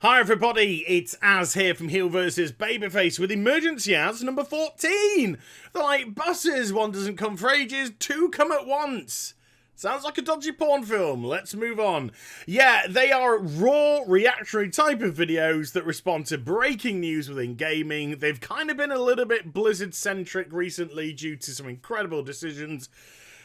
Hi everybody, it's Az here from HeelvsBabyface with Emergency Az number 14. They're like buses, one doesn't come for ages, two come at once. Sounds like a dodgy porn film, let's move on. Yeah, they are raw, reactionary type of videos that respond to breaking news within gaming. They've kind of been a little bit Blizzard-centric recently due to some incredible decisions.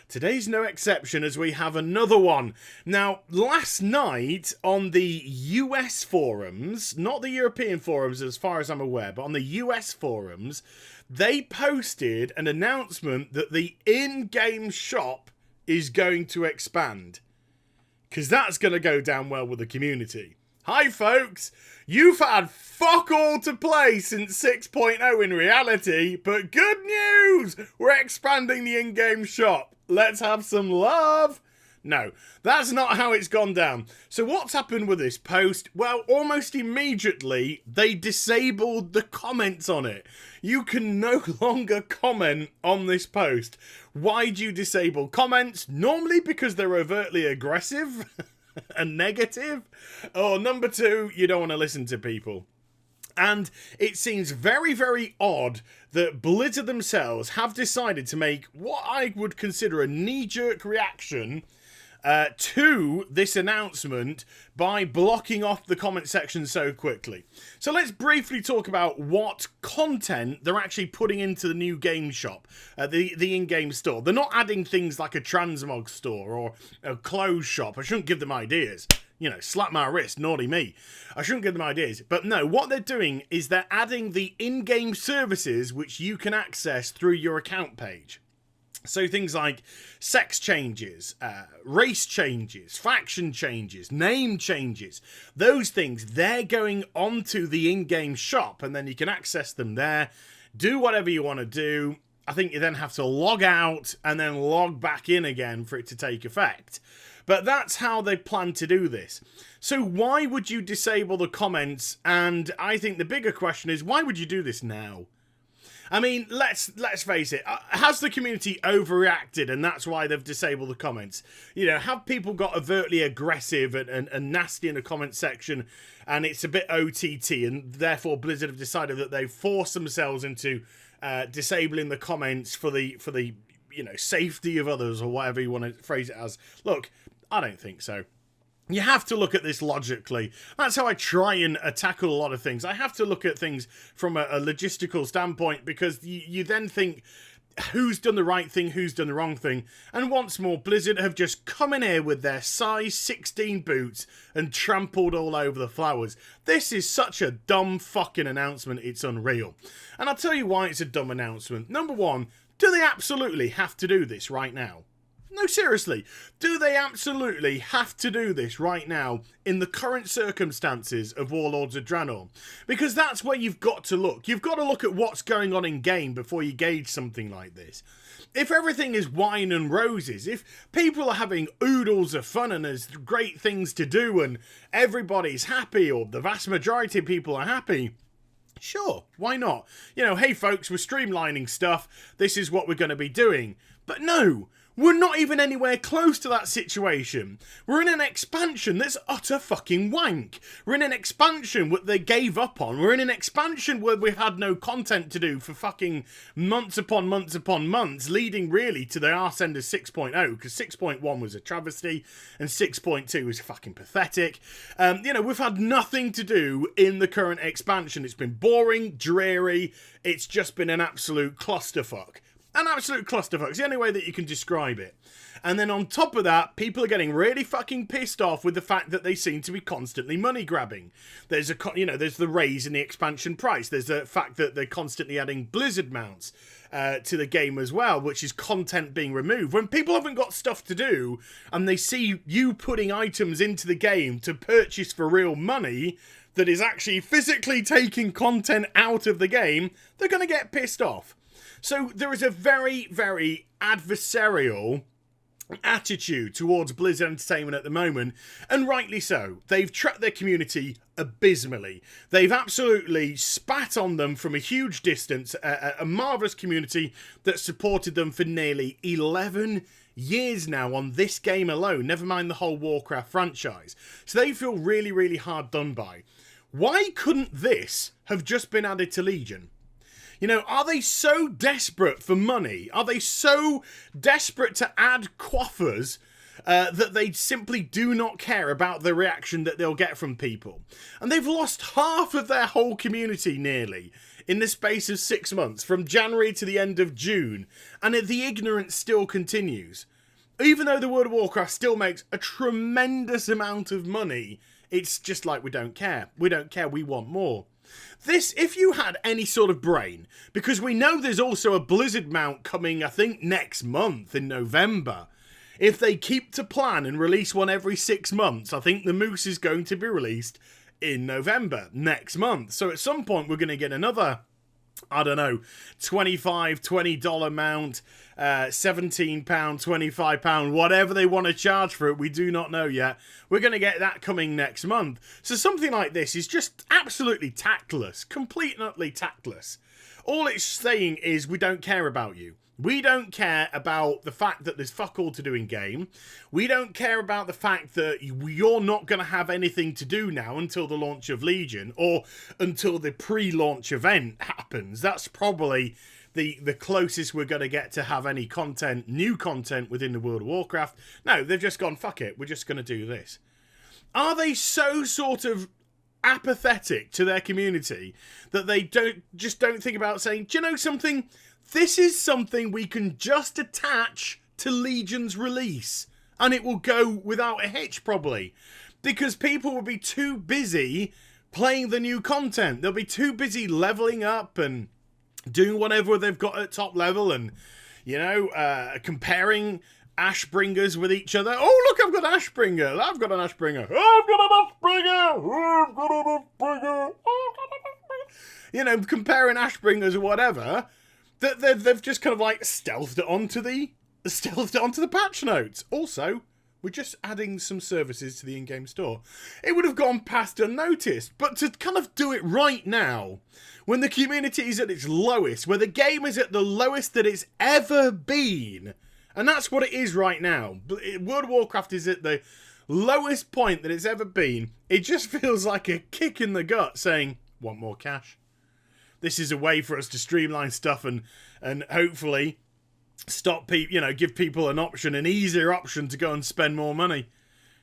Today's no exception as we have another one. Now, last night on the US forums, not the European forums as far as I'm aware, but on the US forums, they posted an announcement that the in-game shop is going to expand. Because that's going to go down well with the community. Hi folks, you've had fuck all to play since 6.0 in reality, but good news, we're expanding the in-game shop. Let's have some love. No, that's not how it's gone down. So what's happened with this post? Well, almost immediately, they disabled the comments on it. You can no longer comment on this post. Why do you disable comments? Normally because they're overtly aggressive and negative. Or number two, you don't want to listen to people. And it seems very, very odd that Blizzard themselves have decided to make what I would consider a knee-jerk reaction to this announcement by blocking off the comment section so quickly. So let's briefly talk about what content they're actually putting into the new game shop, the in-game store. They're not adding things like a transmog store or a clothes shop. I shouldn't give them ideas. You know, slap my wrist, naughty me. I shouldn't give them ideas. But no, what they're doing is they're adding the in-game services which you can access through your account page. So things like sex changes, race changes, faction changes, name changes, those things, they're going onto the in-game shop and then you can access them there, do whatever you want to do. I think you then have to log out and then log back in again for it to take effect. But that's how they plan to do this. So why would you disable the comments? And I think the bigger question is, why would you do this now? I mean, let's face it. Has the community overreacted and that's why they've disabled the comments? You know, have people got overtly aggressive and nasty in the comment section and it's a bit OTT and therefore Blizzard have decided that they've forced themselves into disabling the comments for the you know, safety of others or whatever you want to phrase it as. Look, I don't think so. You have to look at this logically. That's how I try and tackle a lot of things. I have to look at things from a logistical standpoint because you then think, who's done the right thing, who's done the wrong thing. And once more, Blizzard have just come in here with their size 16 boots and trampled all over the flowers. This is such a dumb fucking announcement, it's unreal. And I'll tell you why it's a dumb announcement. Number one, do they absolutely have to do this right now? No, seriously. Do they absolutely have to do this right now in the current circumstances of Warlords of Draenor? Because that's where you've got to look. You've got to look at what's going on in game before you gauge something like this. If everything is wine and roses, if people are having oodles of fun and there's great things to do and everybody's happy or the vast majority of people are happy, sure, why not? You know, hey folks, we're streamlining stuff. This is what we're going to be doing. But no, we're not even anywhere close to that situation. We're in an expansion that's utter fucking wank. We're in an expansion that they gave up on. We're in an expansion where we've had no content to do for fucking months upon months upon months, leading really to the arse end of 6.0, because 6.1 was a travesty and 6.2 was fucking pathetic. You know, we've had nothing to do in the current expansion. It's been boring, dreary. It's just been an absolute clusterfuck. An absolute clusterfuck. It's the only way that you can describe it. And then on top of that, people are getting really fucking pissed off with the fact that they seem to be constantly money grabbing. There's there's the raise in the expansion price. There's the fact that they're constantly adding Blizzard mounts to the game as well, which is content being removed. When people haven't got stuff to do and they see you putting items into the game to purchase for real money that is actually physically taking content out of the game, they're going to get pissed off. So there is a very, very adversarial attitude towards Blizzard Entertainment at the moment, and rightly so. They've trapped their community abysmally. They've absolutely spat on them from a huge distance, a marvellous community that supported them for nearly 11 years now on this game alone, never mind the whole Warcraft franchise. So they feel really, really hard done by. Why couldn't this have just been added to Legion? You know, are they so desperate for money? Are they so desperate to add quaffers that they simply do not care about the reaction that they'll get from people? And they've lost half of their whole community nearly in the space of 6 months, from January to the end of June, and the ignorance still continues. Even though the World of Warcraft still makes a tremendous amount of money, it's just like, we don't care. We don't care, we want more. This, if you had any sort of brain, because we know there's also a Blizzard mount coming, I think, next month in November. If they keep to plan and release one every 6 months, I think the Moose is going to be released in November next month. So at some point we're going to get another, I don't know, $20 mount, £17, £25, whatever they want to charge for it, we do not know yet. We're going to get that coming next month. So something like this is just absolutely tactless, completely tactless. All it's saying is, we don't care about you. We don't care about the fact that there's fuck all to do in game. We don't care about the fact that you're not going to have anything to do now until the launch of Legion, or until the pre-launch event happens. That's probably the closest we're going to get to have any content, new content within the World of Warcraft. No, they've just gone, fuck it, we're just going to do this. Are they so sort of apathetic to their community that they don't think about saying, do you know something? This is something we can just attach to Legion's release, and it will go without a hitch, probably, because people will be too busy playing the new content. They'll be too busy leveling up and doing whatever they've got at top level, and, you know, comparing Ashbringers with each other. Oh, look, I've got Ashbringer. I've got an Ashbringer. I've got an Ashbringer. I've got an Ashbringer. You know, comparing Ashbringers or whatever. They've just kind of like stealthed it onto the patch notes. Also, we're just adding some services to the in-game store. It would have gone past unnoticed, but to kind of do it right now, when the community is at its lowest, where the game is at the lowest that it's ever been, and that's what it is right now. World of Warcraft is at the lowest point that it's ever been. It just feels like a kick in the gut saying, want more cash? This is a way for us to streamline stuff and hopefully stop people, you know, give people an option, an easier option to go and spend more money,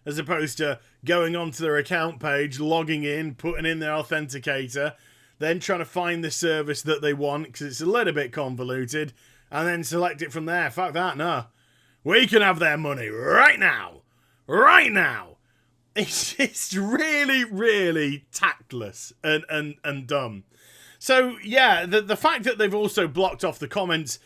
as opposed to going onto their account page, logging in, putting in their authenticator, then trying to find the service that they want because it's a little bit convoluted, and then select it from there. Fuck that, no. We can have their money right now. Right now. It's really, really tactless and dumb. So, yeah, the fact that they've also blocked off the comments,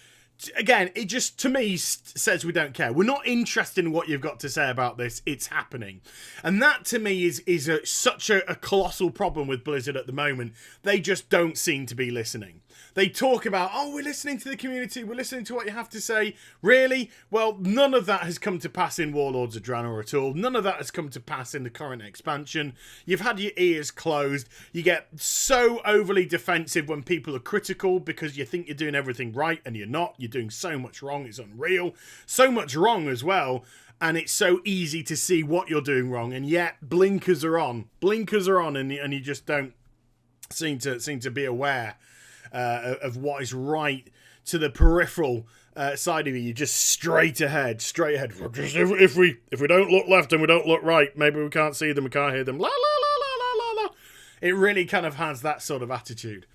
again, it just, to me, says we don't care. We're not interested in what you've got to say about this. It's happening. And that, to me, is such a colossal problem with Blizzard at the moment. They just don't seem to be listening. They talk about, oh, we're listening to the community, we're listening to what you have to say. Really? Well, none of that has come to pass in Warlords of Draenor at all. None of that has come to pass in the current expansion. You've had your ears closed. You get so overly defensive when people are critical because you think you're doing everything right and you're not. You're doing so much wrong, it's unreal. So much wrong as well. And it's so easy to see what you're doing wrong, and yet blinkers are on. Blinkers are on, and you just don't seem to be aware of what is right to the peripheral side of you. You're just straight ahead. If we don't look left and we don't look right, maybe we can't see them, we can't hear them. La la la la la la. It really kind of has that sort of attitude.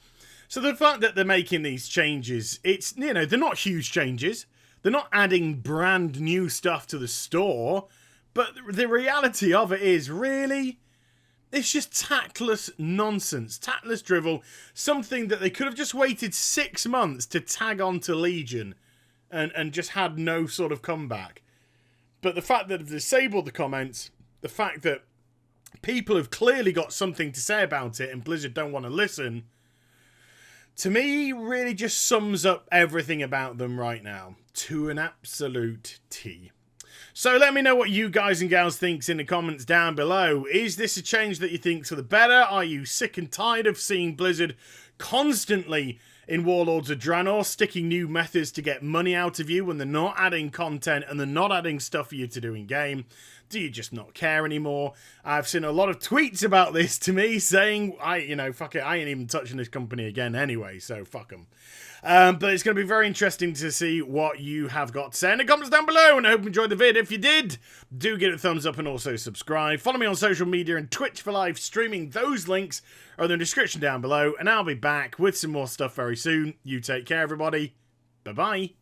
So the fact that they're making these changes, it's, you know, they're not huge changes. They're not adding brand new stuff to the store, but the reality of it is, really, it's just tactless nonsense, tactless drivel, something that they could have just waited 6 months to tag on to Legion and just had no sort of comeback. But the fact that they've disabled the comments, the fact that people have clearly got something to say about it and Blizzard don't want to listen, to me, really just sums up everything about them right now to an absolute T. So let me know what you guys and gals think in the comments down below. Is this a change that you think's for the better? Are you sick and tired of seeing Blizzard constantly in Warlords of Draenor sticking new methods to get money out of you when they're not adding content and they're not adding stuff for you to do in game? Do you just not care anymore? I've seen a lot of tweets about this to me saying, fuck it, I ain't even touching this company again anyway, so fuck them. But it's going to be very interesting to see what you have got to say in the comments down below, and I hope you enjoyed the vid. If you did, do give it a thumbs up and also subscribe. Follow me on social media and Twitch for live streaming. Those links are in the description down below, and I'll be back with some more stuff very soon. You take care, everybody. Bye-bye.